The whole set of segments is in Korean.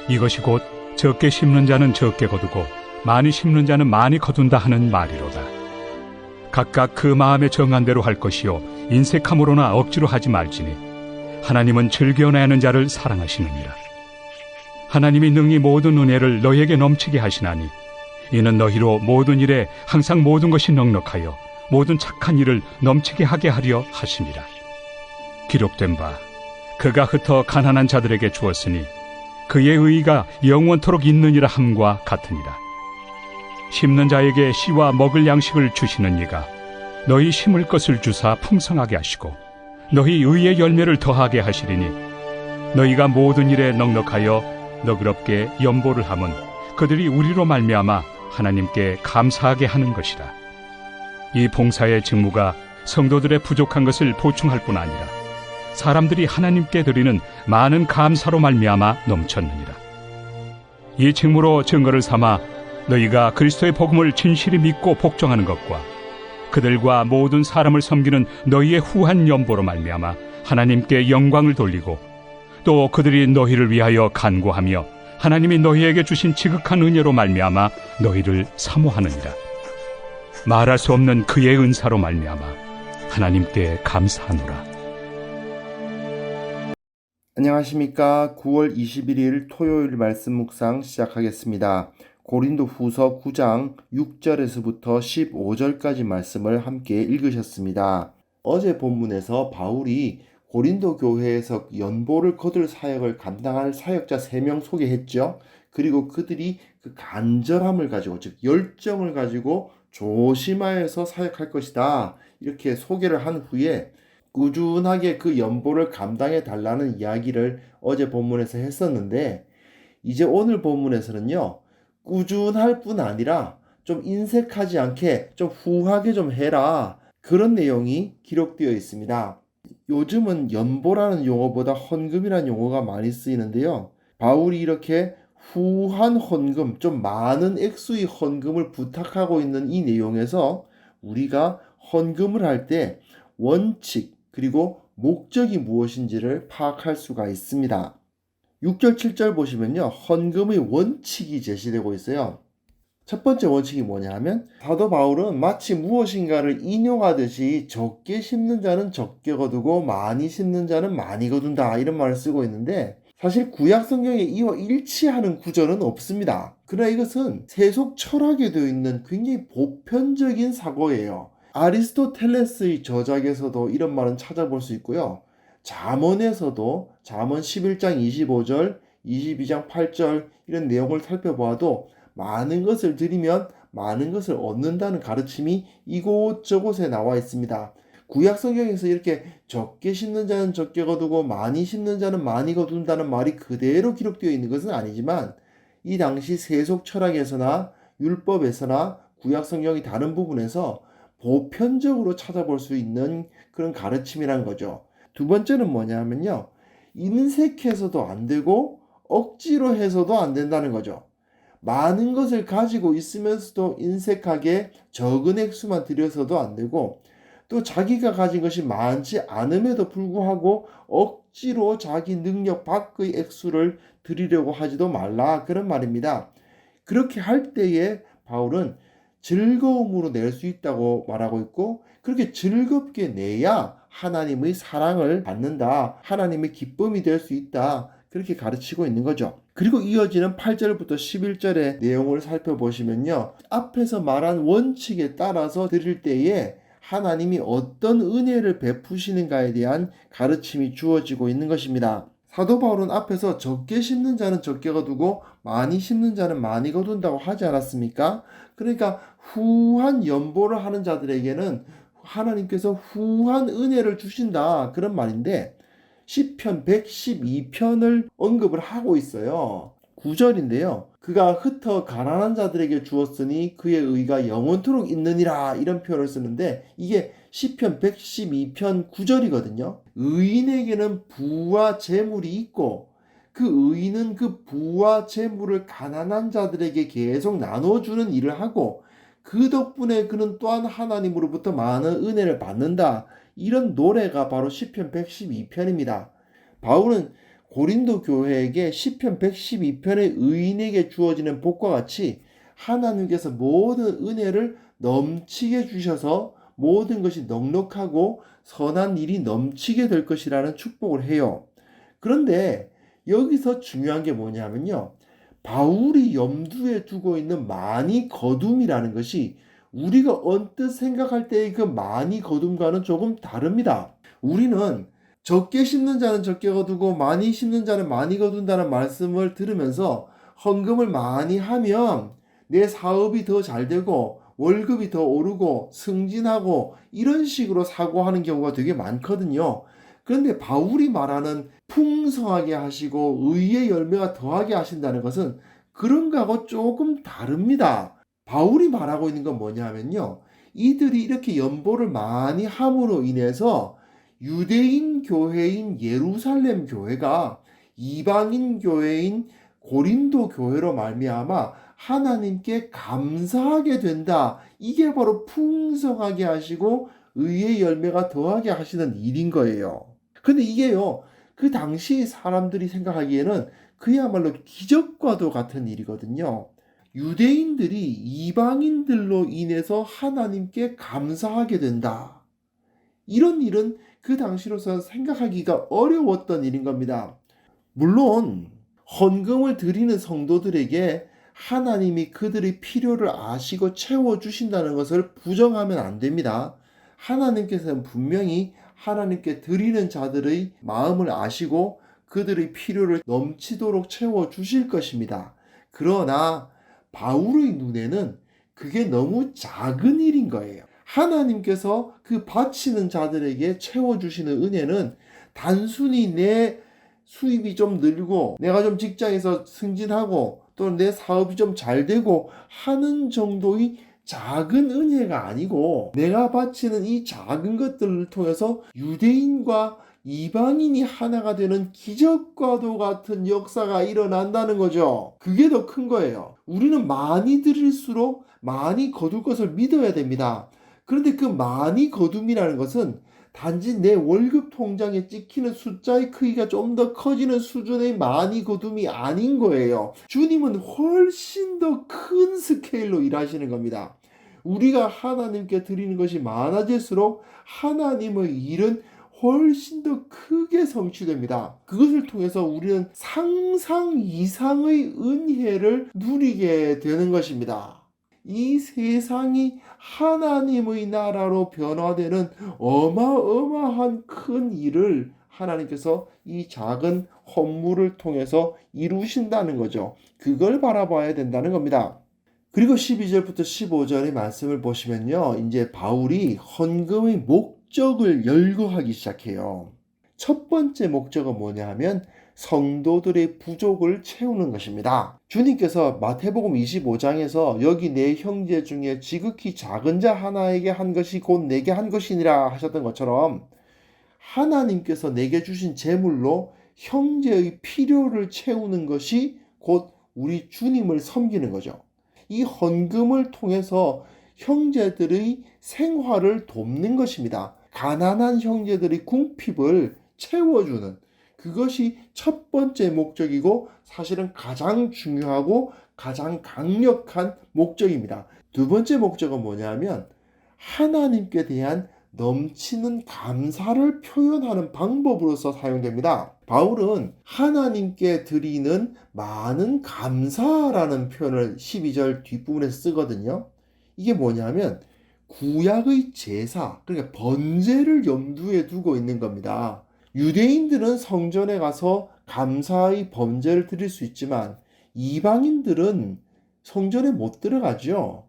이것이 곧 적게 심는 자는 적게 거두고 많이 심는 자는 많이 거둔다 하는 말이로다. 각각 그 마음에 정한 대로 할 것이요 인색함으로나 억지로 하지 말지니 하나님은 즐겨내 하는 자를 사랑하시느니라. 하나님이 능히 모든 은혜를 너희에게 넘치게 하시나니 이는 너희로 모든 일에 항상 모든 것이 넉넉하여 모든 착한 일을 넘치게 하게 하려 하심이라. 기록된 바 그가 흩어 가난한 자들에게 주었으니 그의 의의가 영원토록 있느니라 함과 같으니라. 심는 자에게 씨와 먹을 양식을 주시는 이가 너희 심을 것을 주사 풍성하게 하시고 너희 의의 열매를 더하게 하시리니 너희가 모든 일에 넉넉하여 너그럽게 연보를 함은 그들이 우리로 말미암아 하나님께 감사하게 하는 것이라. 이 봉사의 직무가 성도들의 부족한 것을 보충할 뿐 아니라 사람들이 하나님께 드리는 많은 감사로 말미암아 넘쳤느니라. 이 직무로 증거를 삼아 너희가 그리스도의 복음을 진실히 믿고 복종하는 것과 그들과 모든 사람을 섬기는 너희의 후한 연보로 말미암아 하나님께 영광을 돌리고 또 그들이 너희를 위하여 간구하며 하나님이 너희에게 주신 지극한 은혜로 말미암아 너희를 사모하느니라. 말할 수 없는 그의 은사로 말미암아 하나님께 감사하노라. 안녕하십니까. 9월 21일 토요일 말씀 묵상 시작하겠습니다. 고린도 후서 9장 6절에서부터 15절까지 말씀을 함께 읽으셨습니다. 어제 본문에서 바울이 고린도 교회에서 연보를 거둘 사역을 감당할 사역자 3명 소개했죠. 그리고 그들이 그 간절함을 가지고, 즉 열정을 가지고 조심하여서 사역할 것이다, 이렇게 소개를 한 후에 꾸준하게 그 연보를 감당해 달라는 이야기를 어제 본문에서 했었는데, 이제 오늘 본문에서는요, 꾸준할 뿐 아니라 좀 인색하지 않게 좀 후하게 좀 해라, 그런 내용이 기록되어 있습니다. 요즘은 연보라는 용어보다 헌금이라는 용어가 많이 쓰이는데요, 바울이 이렇게 후한 헌금, 좀 많은 액수의 헌금을 부탁하고 있는 이 내용에서 우리가 헌금을 할 때 원칙 그리고 목적이 무엇인지를 파악할 수가 있습니다. 6절 7절 보시면요, 헌금의 원칙이 제시되고 있어요. 첫 번째 원칙이 뭐냐 하면, 사도 바울은 마치 무엇인가를 인용하듯이 적게 심는 자는 적게 거두고 많이 심는 자는 많이 거둔다, 이런 말을 쓰고 있는데, 사실 구약 성경에 이와 일치하는 구절은 없습니다. 그러나 이것은 세속 철학에 되어 있는 굉장히 보편적인 사고예요. 아리스토텔레스의 저작에서도 이런 말은 찾아볼 수 있고요. 잠언에서도 잠언 11장 25절, 22장 8절 이런 내용을 살펴보아도 많은 것을 드리면 많은 것을 얻는다는 가르침이 이곳저곳에 나와 있습니다. 구약 성경에서 이렇게 적게 심는 자는 적게 거두고 많이 심는 자는 많이 거둔다는 말이 그대로 기록되어 있는 것은 아니지만, 이 당시 세속 철학에서나 율법에서나 구약 성경이 다른 부분에서 보편적으로 찾아볼 수 있는 그런 가르침이란 거죠. 두 번째는 뭐냐 하면요, 인색해서도 안 되고 억지로 해서도 안 된다는 거죠. 많은 것을 가지고 있으면서도 인색하게 적은 액수만 들여서도 안 되고, 또 자기가 가진 것이 많지 않음에도 불구하고 억지로 자기 능력 밖의 액수를 드리려고 하지도 말라, 그런 말입니다. 그렇게 할 때에 바울은 즐거움으로 낼 수 있다고 말하고 있고, 그렇게 즐겁게 내야 하나님의 사랑을 받는다, 하나님의 기쁨이 될 수 있다, 그렇게 가르치고 있는 거죠. 그리고 이어지는 8절부터 11절의 내용을 살펴보시면요, 앞에서 말한 원칙에 따라서 드릴 때에 하나님이 어떤 은혜를 베푸시는가에 대한 가르침이 주어지고 있는 것입니다. 사도 바울은 앞에서 적게 심는 자는 적게 거두고 많이 심는 자는 많이 거둔다고 하지 않았습니까? 그러니까 후한 연보를 하는 자들에게는 하나님께서 후한 은혜를 주신다, 그런 말인데, 시편 112편을 언급을 하고 있어요. 9절인데요. 그가 흩어 가난한 자들에게 주었으니 그의 의가 영원토록 있느니라, 이런 표현을 쓰는데, 이게 시편 112편 9절이거든요. 의인에게는 부와 재물이 있고 그 의인은 그 부와 재물을 가난한 자들에게 계속 나눠주는 일을 하고 그 덕분에 그는 또한 하나님으로부터 많은 은혜를 받는다, 이런 노래가 바로 시편 112편입니다. 바울은 고린도 교회에게 시편 112편의 의인에게 주어지는 복과 같이 하나님께서 모든 은혜를 넘치게 주셔서 모든 것이 넉넉하고 선한 일이 넘치게 될 것이라는 축복을 해요. 그런데 여기서 중요한 게 뭐냐면요. 바울이 염두에 두고 있는 많이 거둠이라는 것이 우리가 언뜻 생각할 때의 그 많이 거둠과는 조금 다릅니다. 우리는 적게 심는 자는 적게 거두고 많이 심는 자는 많이 거둔다는 말씀을 들으면서 헌금을 많이 하면 내 사업이 더 잘 되고 월급이 더 오르고 승진하고 이런 식으로 사고하는 경우가 되게 많거든요. 그런데 바울이 말하는 풍성하게 하시고 의의 열매가 더하게 하신다는 것은 그런 거하고 조금 다릅니다. 바울이 말하고 있는 건 뭐냐면요. 이들이 이렇게 연보를 많이 함으로 인해서 유대인 교회인 예루살렘 교회가 이방인 교회인 고린도 교회로 말미암아 하나님께 감사하게 된다. 이게 바로 풍성하게 하시고 의의 열매가 더하게 하시는 일인 거예요. 근데 이게요, 그 당시 사람들이 생각하기에는 그야말로 기적과도 같은 일이거든요. 유대인들이 이방인들로 인해서 하나님께 감사하게 된다. 이런 일은 그 당시로서 생각하기가 어려웠던 일인 겁니다. 물론 헌금을 드리는 성도들에게 하나님이 그들의 필요를 아시고 채워주신다는 것을 부정하면 안 됩니다. 하나님께서는 분명히 하나님께 드리는 자들의 마음을 아시고 그들의 필요를 넘치도록 채워주실 것입니다. 그러나 바울의 눈에는 그게 너무 작은 일인 거예요. 하나님께서 그 바치는 자들에게 채워주시는 은혜는 단순히 내 수입이 좀 늘고 내가 좀 직장에서 승진하고 또 내 사업이 좀 잘 되고 하는 정도의 작은 은혜가 아니고 내가 바치는 이 작은 것들을 통해서 유대인과 이방인이 하나가 되는 기적과도 같은 역사가 일어난다는 거죠. 그게 더 큰 거예요. 우리는 많이 드릴수록 많이 거둘 것을 믿어야 됩니다. 그런데 그 많이 거둠이라는 것은 단지 내 월급 통장에 찍히는 숫자의 크기가 좀 더 커지는 수준의 많이 거둠이 아닌 거예요. 주님은 훨씬 더 큰 스케일로 일하시는 겁니다. 우리가 하나님께 드리는 것이 많아질수록 하나님의 일은 훨씬 더 크게 성취됩니다. 그것을 통해서 우리는 상상 이상의 은혜를 누리게 되는 것입니다. 이 세상이 하나님의 나라로 변화되는 어마어마한 큰 일을 하나님께서 이 작은 헌물을 통해서 이루신다는 거죠. 그걸 바라봐야 된다는 겁니다. 그리고 12절부터 15절의 말씀을 보시면요. 이제 바울이 헌금의 목적을 열거하기 시작해요. 첫 번째 목적은 뭐냐 하면 성도들의 부족을 채우는 것입니다. 주님께서 마태복음 25장에서 여기 내 형제 중에 지극히 작은 자 하나에게 한 것이 곧 내게 한 것이니라 하셨던 것처럼 하나님께서 내게 주신 재물로 형제의 필요를 채우는 것이 곧 우리 주님을 섬기는 거죠. 이 헌금을 통해서 형제들의 생활을 돕는 것입니다. 가난한 형제들의 궁핍을 채워주는 그것이 첫 번째 목적이고 사실은 가장 중요하고 가장 강력한 목적입니다. 두 번째 목적은 뭐냐면 하나님께 대한 넘치는 감사를 표현하는 방법으로서 사용됩니다. 바울은 하나님께 드리는 많은 감사라는 표현을 12절 뒷부분에 쓰거든요. 이게 뭐냐면 구약의 제사, 그러니까 번제를 염두에 두고 있는 겁니다. 유대인들은 성전에 가서 감사의 번제를 드릴 수 있지만 이방인들은 성전에 못 들어가죠.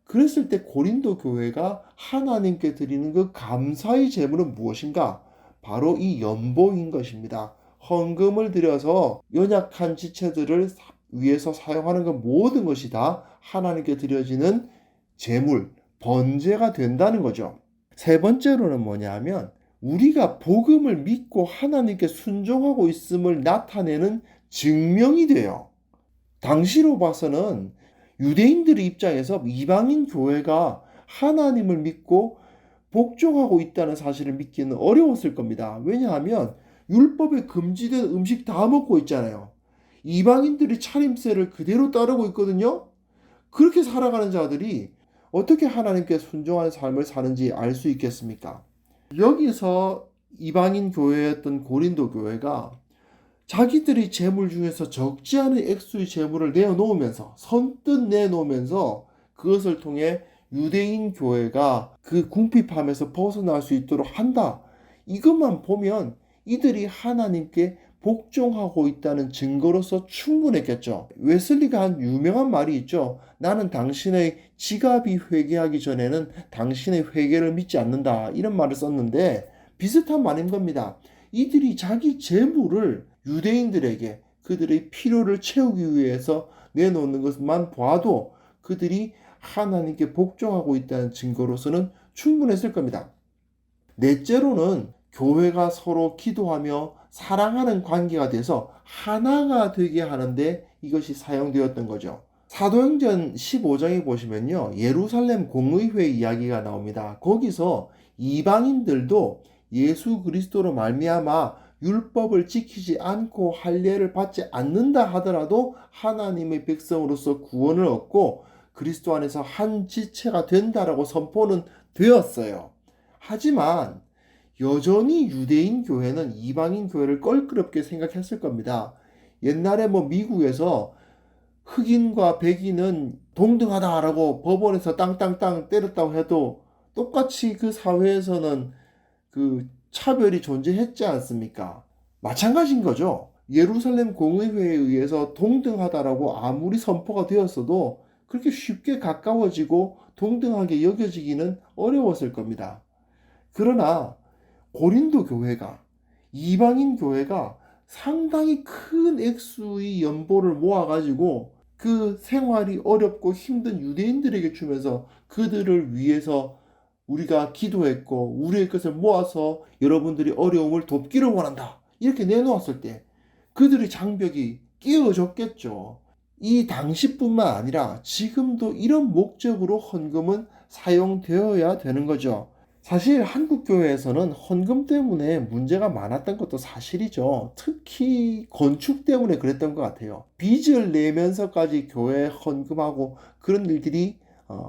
그랬을 때 고린도 교회가 하나님께 드리는 그 감사의 제물은 무엇인가? 바로 이 연보인 것입니다. 헌금을 들여서 연약한 지체들을 위해서 사용하는 그 모든 것이 다 하나님께 드려지는 제물, 번제가 된다는 거죠. 세 번째로는 뭐냐면 우리가 복음을 믿고 하나님께 순종하고 있음을 나타내는 증명이 돼요. 당시로 봐서는 유대인들의 입장에서 이방인 교회가 하나님을 믿고 복종하고 있다는 사실을 믿기는 어려웠을 겁니다. 왜냐하면 율법에 금지된 음식 다 먹고 있잖아요. 이방인들이 차림새를 그대로 따르고 있거든요. 그렇게 살아가는 자들이 어떻게 하나님께 순종하는 삶을 사는지 알 수 있겠습니까? 여기서 이방인 교회였던 고린도 교회가 자기들이 재물 중에서 적지 않은 액수의 재물을 내어놓으면서 선뜻 내놓으면서 그것을 통해 유대인 교회가 그 궁핍함에서 벗어날 수 있도록 한다. 이것만 보면 이들이 하나님께 복종하고 있다는 증거로서 충분했겠죠. 웨슬리가 한 유명한 말이 있죠. 나는 당신의 지갑이 회개하기 전에는 당신의 회개를 믿지 않는다. 이런 말을 썼는데 비슷한 말인 겁니다. 이들이 자기 재물을 유대인들에게 그들의 필요를 채우기 위해서 내놓는 것만 봐도 그들이 하나님께 복종하고 있다는 증거로서는 충분했을 겁니다. 넷째로는 교회가 서로 기도하며 사랑하는 관계가 돼서 하나가 되게 하는데 이것이 사용되었던 거죠. 사도행전 15장에 보시면요, 예루살렘 공의회 이야기가 나옵니다. 거기서 이방인들도 예수 그리스도로 말미암아 율법을 지키지 않고 할례를 받지 않는다 하더라도 하나님의 백성으로서 구원을 얻고 그리스도 안에서 한 지체가 된다라고 선포는 되었어요. 하지만 여전히 유대인 교회는 이방인 교회를 껄끄럽게 생각했을 겁니다. 옛날에 미국에서 흑인과 백인은 동등하다라고 법원에서 땅땅땅 때렸다고 해도 똑같이 그 사회에서는 그 차별이 존재했지 않습니까? 마찬가지인 거죠. 예루살렘 공의회에 의해서 동등하다라고 아무리 선포가 되었어도 그렇게 쉽게 가까워지고 동등하게 여겨지기는 어려웠을 겁니다. 그러나 고린도 교회가, 이방인 교회가 상당히 큰 액수의 연보를 모아가지고 그 생활이 어렵고 힘든 유대인들에게 주면서 그들을 위해서 우리가 기도했고 우리의 것을 모아서 여러분들이 어려움을 돕기를 원한다. 이렇게 내놓았을 때 그들의 장벽이 끼어졌겠죠. 이 당시뿐만 아니라 지금도 이런 목적으로 헌금은 사용되어야 되는 거죠. 사실 한국 교회에서는 헌금 때문에 문제가 많았던 것도 사실이죠. 특히 건축 때문에 그랬던 것 같아요. 빚을 내면서까지 교회에 헌금하고 그런 일들이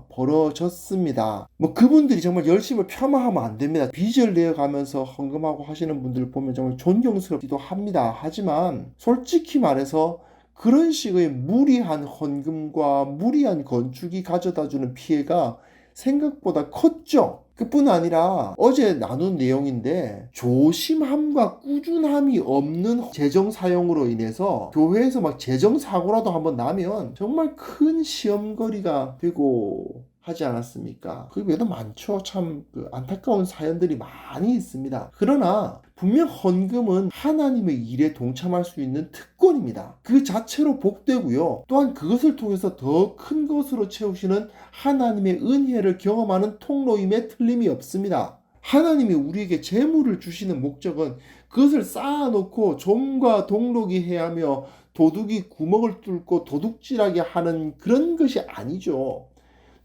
벌어졌습니다. 그분들이 정말 열심을 폄하하면 안 됩니다. 빚을 내어가면서 헌금하고 하시는 분들 보면 정말 존경스럽기도 합니다. 하지만 솔직히 말해서 그런 식의 무리한 헌금과 무리한 건축이 가져다주는 피해가 생각보다 컸죠. 그뿐 아니라 어제 나눈 내용인데 조심함과 꾸준함이 없는 재정 사용으로 인해서 교회에서 재정 사고라도 한번 나면 정말 큰 시험거리가 되고 하지 않았습니까? 그 외에도 많죠. 참 안타까운 사연들이 많이 있습니다. 그러나 분명 헌금은 하나님의 일에 동참할 수 있는 특권입니다. 그 자체로 복되고요. 또한 그것을 통해서 더 큰 것으로 채우시는 하나님의 은혜를 경험하는 통로임에 틀림이 없습니다. 하나님이 우리에게 재물을 주시는 목적은 그것을 쌓아놓고 좀과 동록이 해하며 도둑이 구멍을 뚫고 도둑질하게 하는 그런 것이 아니죠.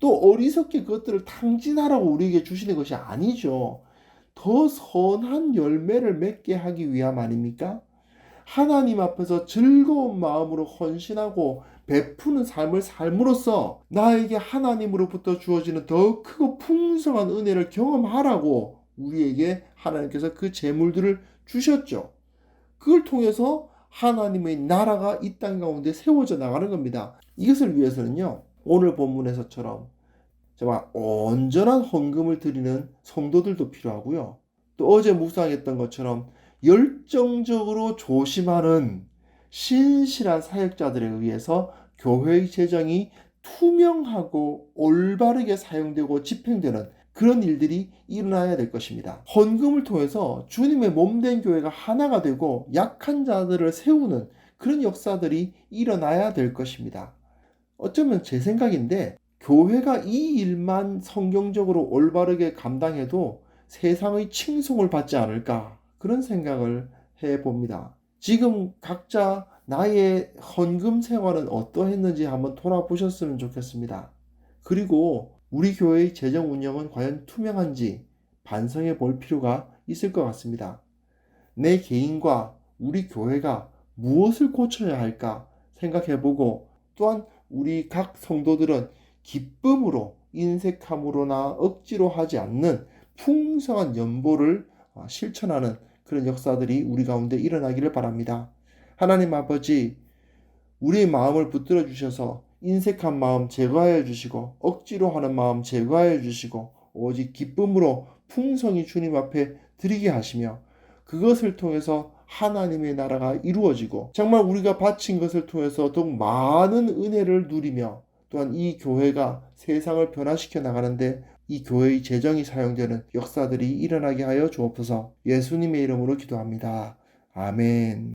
또 어리석게 그것들을 탕진하라고 우리에게 주시는 것이 아니죠. 더 선한 열매를 맺게 하기 위함 아닙니까? 하나님 앞에서 즐거운 마음으로 헌신하고 베푸는 삶을 삶으로써 나에게 하나님으로부터 주어지는 더 크고 풍성한 은혜를 경험하라고 우리에게 하나님께서 그 재물들을 주셨죠. 그걸 통해서 하나님의 나라가 이 땅 가운데 세워져 나가는 겁니다. 이것을 위해서는요, 오늘 본문에서처럼 정말 온전한 헌금을 드리는 성도들도 필요하고요. 또 어제 묵상했던 것처럼 열정적으로 조심하는 신실한 사역자들에 의해서 교회의 재정이 투명하고 올바르게 사용되고 집행되는 그런 일들이 일어나야 될 것입니다. 헌금을 통해서 주님의 몸된 교회가 하나가 되고 약한 자들을 세우는 그런 역사들이 일어나야 될 것입니다. 어쩌면 제 생각인데 교회가 이 일만 성경적으로 올바르게 감당해도 세상의 칭송을 받지 않을까 그런 생각을 해봅니다. 지금 각자 나의 헌금 생활은 어떠했는지 한번 돌아보셨으면 좋겠습니다. 그리고 우리 교회의 재정 운영은 과연 투명한지 반성해 볼 필요가 있을 것 같습니다. 내 개인과 우리 교회가 무엇을 고쳐야 할까 생각해보고, 또한 우리 각 성도들은 기쁨으로 인색함으로나 억지로 하지 않는 풍성한 연보를 실천하는 그런 역사들이 우리 가운데 일어나기를 바랍니다. 하나님 아버지, 우리의 마음을 붙들어 주셔서 인색한 마음 제거하여 주시고 억지로 하는 마음 제거하여 주시고 오직 기쁨으로 풍성히 주님 앞에 드리게 하시며, 그것을 통해서 하나님의 나라가 이루어지고 정말 우리가 바친 것을 통해서 더욱 많은 은혜를 누리며, 또한 이 교회가 세상을 변화시켜 나가는데 이 교회의 재정이 사용되는 역사들이 일어나게 하여 주옵소서. 예수님의 이름으로 기도합니다. 아멘.